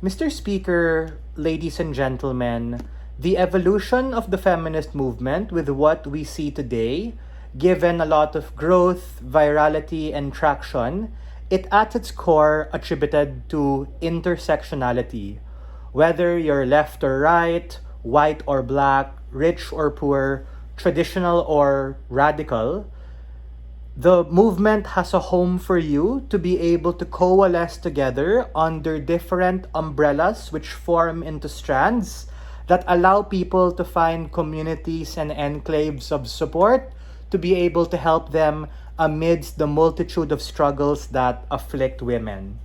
Mr. Speaker, ladies and gentlemen, the evolution of the feminist movement with what we see today, given a lot of growth, virality, and traction, it at its core attributed to intersectionality. Whether you're left or right, white or black, rich or poor, traditional or radical, the movement has a home for you to be able to coalesce together under different umbrellas which form into strands that allow people to find communities and enclaves of support to be able to help them amidst the multitude of struggles that afflict women.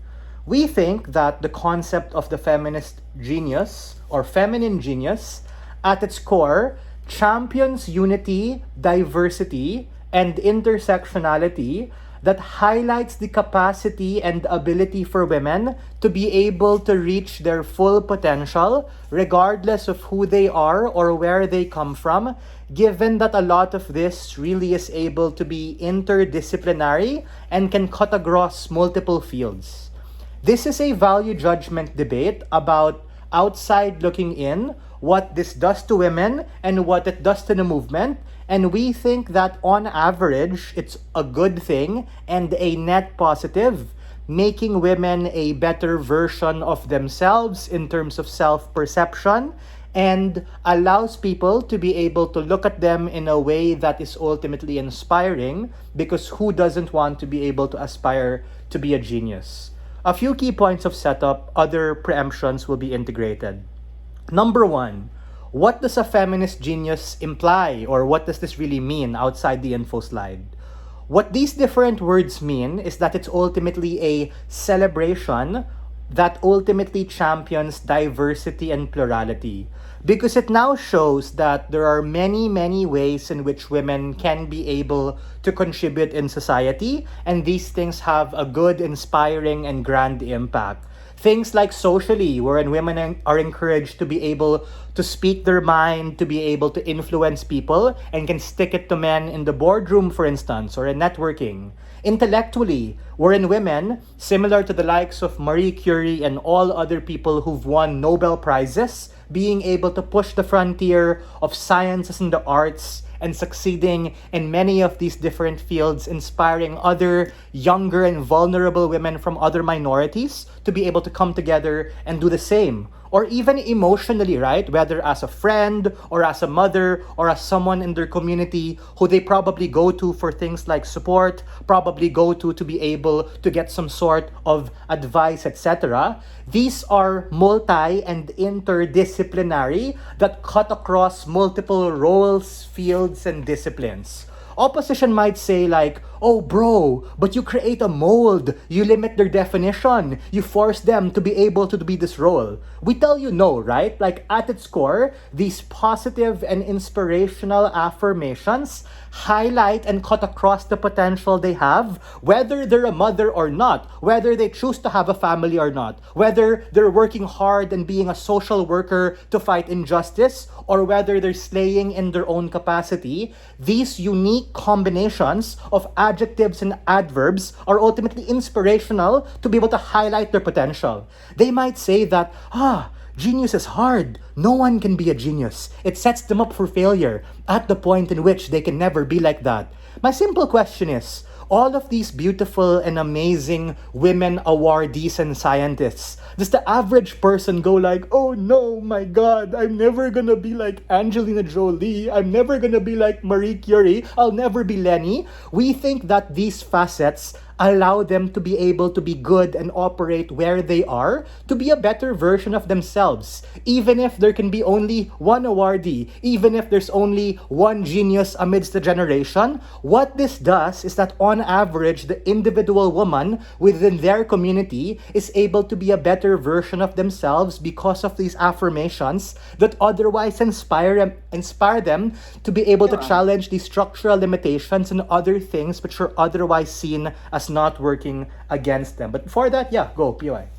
We think that the concept of the feminist genius or feminine genius at its core champions unity, diversity, and intersectionality that highlights the capacity and ability for women to be able to reach their full potential regardless of who they are or where they come from, given that a lot of this really is able to be interdisciplinary and can cut across multiple fields. This is a value judgment debate about outside looking in, what this does to women and what it does to the movement. And we think that on average, it's a good thing and a net positive, making women a better version of themselves in terms of self-perception and allows people to be able to look at them in a way that is ultimately inspiring, because who doesn't want to be able to aspire to be a genius? A few key points of setup, other preemptions will be integrated. Number one, what does a feminist genius imply, or what does this really mean outside the info slide? What these different words mean is that it's ultimately a celebration that ultimately champions diversity and plurality, because it now shows that there are many, many ways in which women can be able to contribute in society, and these things have a good, inspiring, and grand impact. Things like socially, wherein women are encouraged to be able to speak their mind, to be able to influence people, and can stick it to men in the boardroom, for instance, or in networking. Intellectually, wherein women, similar to the likes of Marie Curie and all other people who've won Nobel Prizes, being able to push the frontier of sciences and the arts and succeeding in many of these different fields, inspiring other younger and vulnerable women from other minorities to be able to come together and do the same. Or even emotionally, right? Whether as a friend or as a mother or as someone in their community who they probably go to for things like support, probably go to be able to get some sort of advice, etc. These are multi and interdisciplinary that cut across multiple roles, fields, and disciplines. Opposition might say like, oh bro, but you create a mold, you limit their definition, you force them to be able to be this role. We tell you no, right? Like at its core, these positive and inspirational affirmations highlight and cut across the potential they have, whether they're a mother or not, whether they choose to have a family or not, whether they're working hard and being a social worker to fight injustice, or whether they're slaying in their own capacity. These unique combinations of adjectives and adverbs are ultimately inspirational to be able to highlight their potential. They might say that, genius is hard. No one can be a genius. It sets them up for failure at the point in which they can never be like that. My simple question is, all of these beautiful and amazing women awardees and scientists, does the average person go like, oh no, my God, I'm never gonna be like Angelina Jolie, I'm never gonna be like Marie Curie, I'll never be Lenny? We think that these facets allow them to be able to be good and operate where they are, to be a better version of themselves. Even if there can be only one awardee, even if there's only one genius amidst the generation, what this does is that on average, the individual woman within their community is able to be a better version of themselves because of these affirmations that otherwise inspire them to be able to challenge these structural limitations and other things which are otherwise seen as not working against them. But before that, go, POI.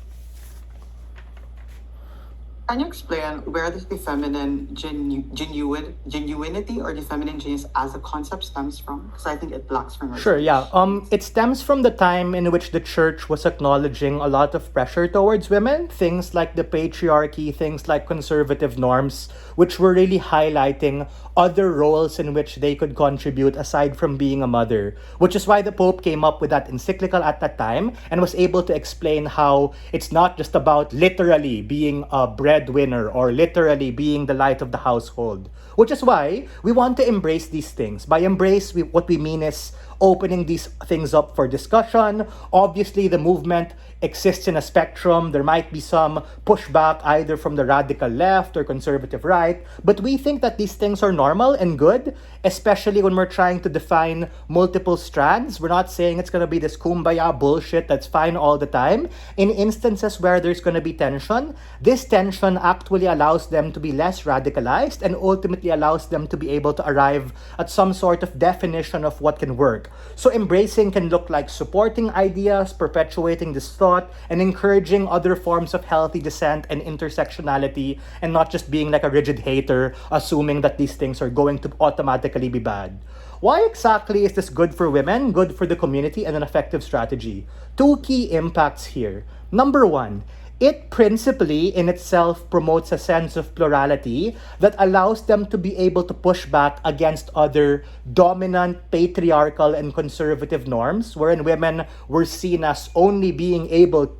Can you explain where does the feminine genuinity or the feminine genius as a concept stems from? Because I think it lacks from Sure, yeah. research. It stems from the time in which the church was acknowledging a lot of pressure towards women, things like the patriarchy, things like conservative norms, which were really highlighting other roles in which they could contribute aside from being a mother. Which is why the Pope came up with that encyclical at that time and was able to explain how it's not just about literally being a breadwinner or literally being the light of the household. Which is why we want to embrace these things. By embrace, what we mean is opening these things up for discussion. Obviously, the movement exists in a spectrum. There might be some pushback either from the radical left or conservative right, but we think that these things are normal and good, especially when we're trying to define multiple strands. We're not saying it's going to be this kumbaya bullshit that's fine all the time. In instances where there's going to be tension, this tension actually allows them to be less radicalized and ultimately allows them to be able to arrive at some sort of definition of what can work. So embracing can look like supporting ideas, perpetuating this thought, and encouraging other forms of healthy dissent and intersectionality, and not just being like a rigid hater, assuming that these things are going to automatically be bad. Why exactly is this good for women, good for the community, and an effective strategy? Two key impacts here. Number one, it principally in itself promotes a sense of plurality that allows them to be able to push back against other dominant patriarchal and conservative norms, wherein women were seen as only being able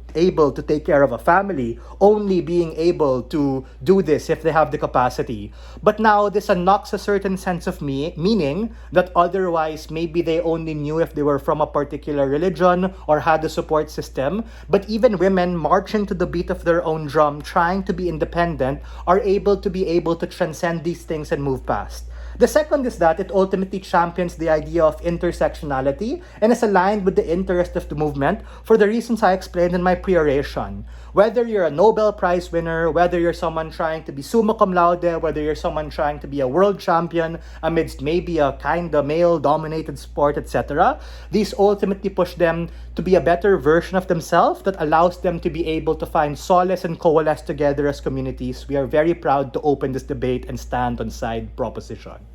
to take care of a family, only being able to do this if they have the capacity. But now this unlocks a certain sense of meaning that otherwise maybe they only knew if they were from a particular religion or had a support system. But even women marching to the beat of their own drum, trying to be independent, are able to transcend these things and move past. The second is that it ultimately champions the idea of intersectionality and is aligned with the interest of the movement for the reasons I explained in my pre-oration. Whether you're a Nobel Prize winner, whether you're someone trying to be summa cum laude, whether you're someone trying to be a world champion amidst maybe a kind of male-dominated sport, etc., these ultimately push them to be a better version of themselves that allows them to be able to find solace and coalesce together as communities. We are very proud to open this debate and stand on side proposition.